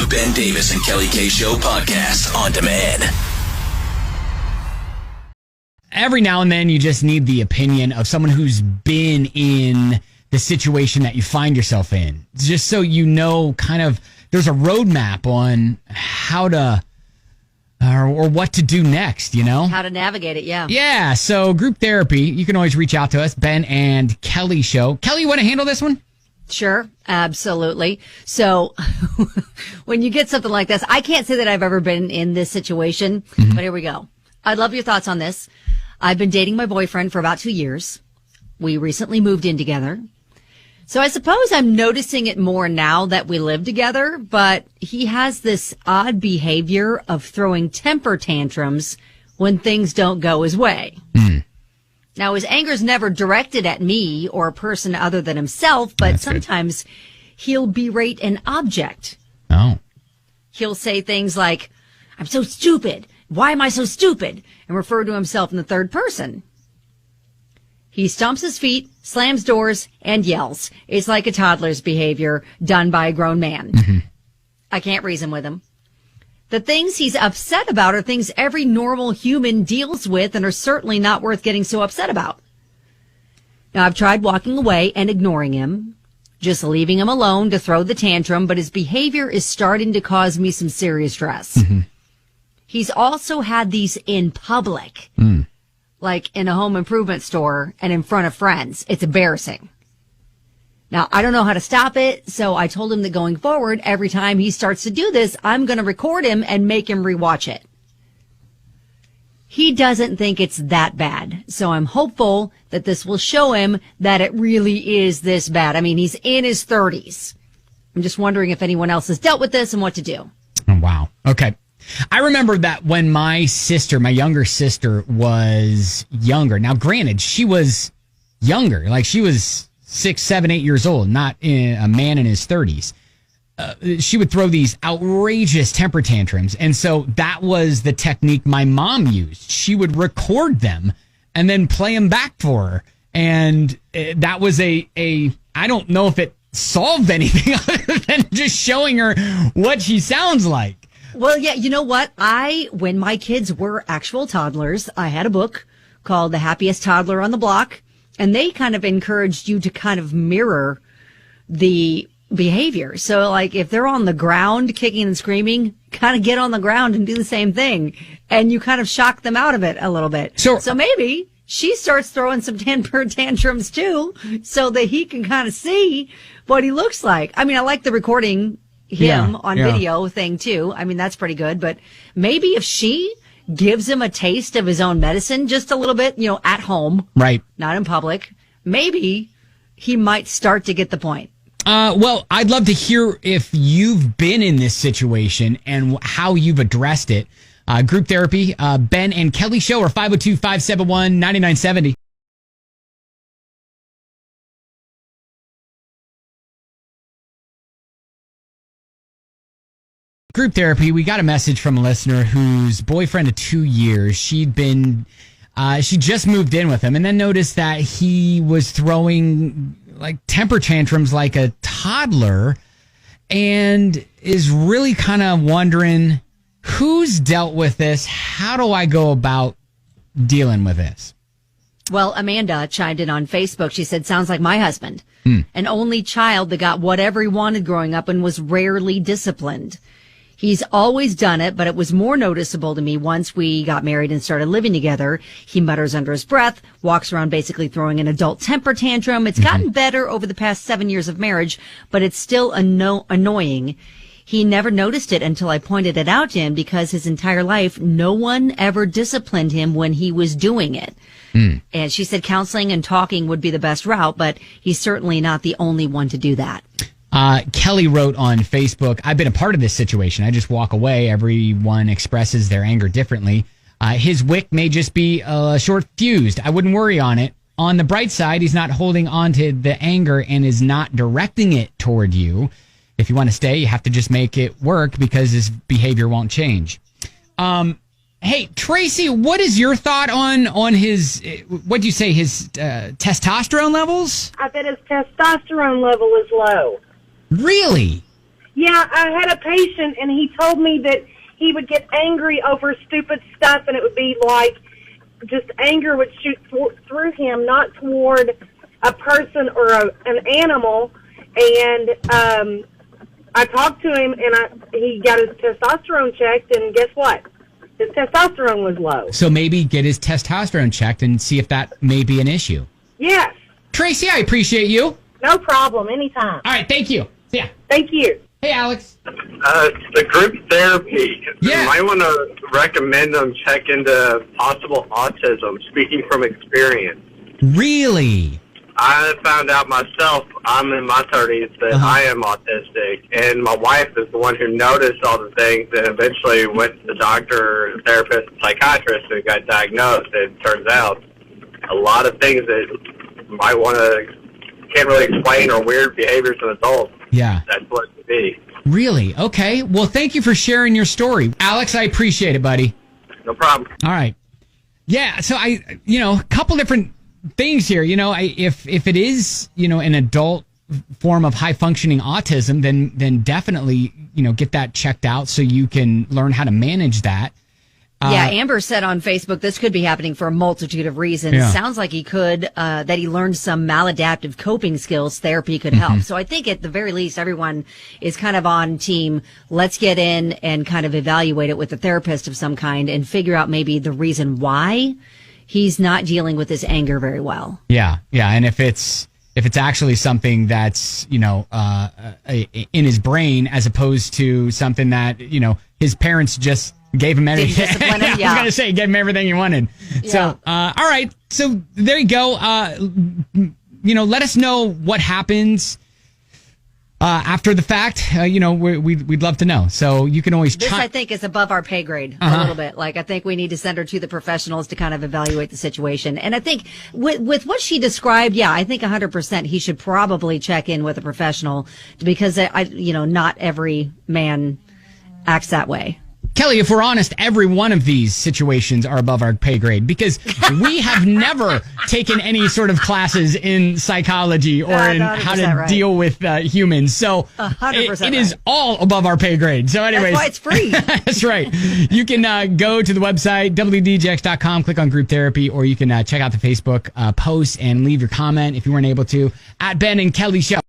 The Ben Davis and Kelly K Show podcast on demand. Every now and then you just need the opinion of someone who's been in the situation that you find yourself in. Just so you know, kind of, there's a roadmap on how to, or what to do next, you know? How to navigate it, yeah. Yeah, so group therapy, you can always reach out to us, Ben and Kelly Show. Kelly, you want to handle this one? Sure, absolutely. So when you get something like this, I can't say that I've ever been in this situation, but here we go. I'd love your thoughts on this. I've been dating my boyfriend for about 2 years. We recently moved in together. So I suppose I'm noticing it more now that we live together, but he has this odd behavior of throwing temper tantrums when things don't go his way. Now, his anger is never directed at me or a person other than himself, but That's sometimes he'll berate an object. Oh. He'll say things like, "I'm so stupid. Why am I so stupid?" and refer to himself in the third person. He stomps his feet, slams doors, and yells. It's like a toddler's behavior done by a grown man. I can't reason with him. The things he's upset about are things every normal human deals with and are certainly not worth getting so upset about. Now, I've tried walking away and ignoring him, just leaving him alone to throw the tantrum, but his behavior is starting to cause me some serious stress. He's also had these in public, like in a home improvement store and in front of friends. It's embarrassing. Now, I don't know how to stop it, so I told him that going forward, every time he starts to do this, I'm going to record him and make him rewatch it. He doesn't think it's that bad, so I'm hopeful that this will show him that it really is this bad. I mean, he's in his 30s. I'm just wondering if anyone else has dealt with this and what to do. Oh, wow. Okay. I remember that when my younger sister was younger. Now, granted, she was younger. Like, she was 6, 7, 8 years old, not a man in his 30s. She would throw these outrageous temper tantrums. And so that was the technique my mom used. She would record them and then play them back for her. And that was I don't know if it solved anything other than just showing her what she sounds like. Well, yeah, you know what? When my kids were actual toddlers, I had a book called The Happiest Toddler on the Block. And they kind of encouraged you to kind of mirror the behavior. So, like, if they're on the ground kicking and screaming, kind of get on the ground and do the same thing. And you kind of shock them out of it a little bit. So maybe she starts throwing some temper tantrums too, so that he can kind of see what he looks like. I mean, I like the recording him on video thing too. I mean, that's pretty good. But maybe if she gives him a taste of his own medicine just a little bit, at home. Right. Not in public. Maybe he might start to get the point. Well, I'd love to hear if you've been in this situation and how you've addressed it. Group therapy, Ben and Kelly Show, or 502-571-9970. Group therapy, we got a message from a listener whose boyfriend of 2 years, she just moved in with him and then noticed that he was throwing like temper tantrums like a toddler and is really kind of wondering who's dealt with this. How do I go about dealing with this? Well, Amanda chimed in on Facebook. She said, sounds like my husband, an only child that got whatever he wanted growing up and was rarely disciplined. He's always done it, but it was more noticeable to me once we got married and started living together. He mutters under his breath, walks around basically throwing an adult temper tantrum. It's gotten better over the past 7 years of marriage, but it's still annoying. He never noticed it until I pointed it out to him because his entire life, no one ever disciplined him when he was doing it. And she said counseling and talking would be the best route, but he's certainly not the only one to do that. Kelly wrote on Facebook, I've been a part of this situation. I just walk away. Everyone expresses their anger differently. His wick may just be short-fused. I wouldn't worry on it. On the bright side, he's not holding on to the anger and is not directing it toward you. If you want to stay, you have to just make it work because his behavior won't change. Hey, Tracy, what is your thought on his, what do you say, his testosterone levels? I bet his testosterone level is low. Really? Yeah, I had a patient, and he told me that he would get angry over stupid stuff, and it would be like just anger would shoot through him, not toward a person or an animal. And I talked to him, and he got his testosterone checked, and guess what? His testosterone was low. So maybe get his testosterone checked and see if that may be an issue. Yes. Tracy, I appreciate you. No problem. Anytime. All right, thank you. See ya. Thank you. Hey, Alex. The group therapy. Yeah. You might want to recommend them check into possible autism, speaking from experience. Really? I found out myself, I'm in my 30s, that I am autistic, and my wife is the one who noticed all the things and eventually went to the doctor, therapist, psychiatrist, and got diagnosed. And it turns out a lot of things that you might want to, can't really explain, or weird behaviors in adults. Yeah. That's what it would be. Really? Okay. Well, thank you for sharing your story. Alex, I appreciate it, buddy. No problem. All right. Yeah, so a couple different things here. If it is, an adult form of high functioning autism, then definitely, get that checked out so you can learn how to manage that. Yeah, Amber said on Facebook, this could be happening for a multitude of reasons. Yeah. Sounds like he could, that he learned some maladaptive coping skills. Therapy could help. So I think at the very least, everyone is kind of on team. Let's get in and kind of evaluate it with a therapist of some kind and figure out maybe the reason why he's not dealing with this anger very well. Yeah. Yeah. And if it's actually something that's, in his brain as opposed to something that, his parents just gave him everything. Discipline him, I was going to say, gave him everything he wanted. Yeah. So, all right. So there you go. Let us know what happens after the fact. We'd love to know. So you can always This, I think, is above our pay grade a little bit. Like, I think we need to send her to the professionals to kind of evaluate the situation. And I think with what she described, yeah, I think 100% he should probably check in with a professional because, not every man acts that way. Kelly, if we're honest, every one of these situations are above our pay grade because we have never taken any sort of classes in psychology or in how to deal with humans. So 100% it is all above our pay grade. So anyways. That's why it's free. That's right. You can go to the website, wdjx.com, click on group therapy, or you can check out the Facebook post and leave your comment if you weren't able to at Ben and Kelly Show.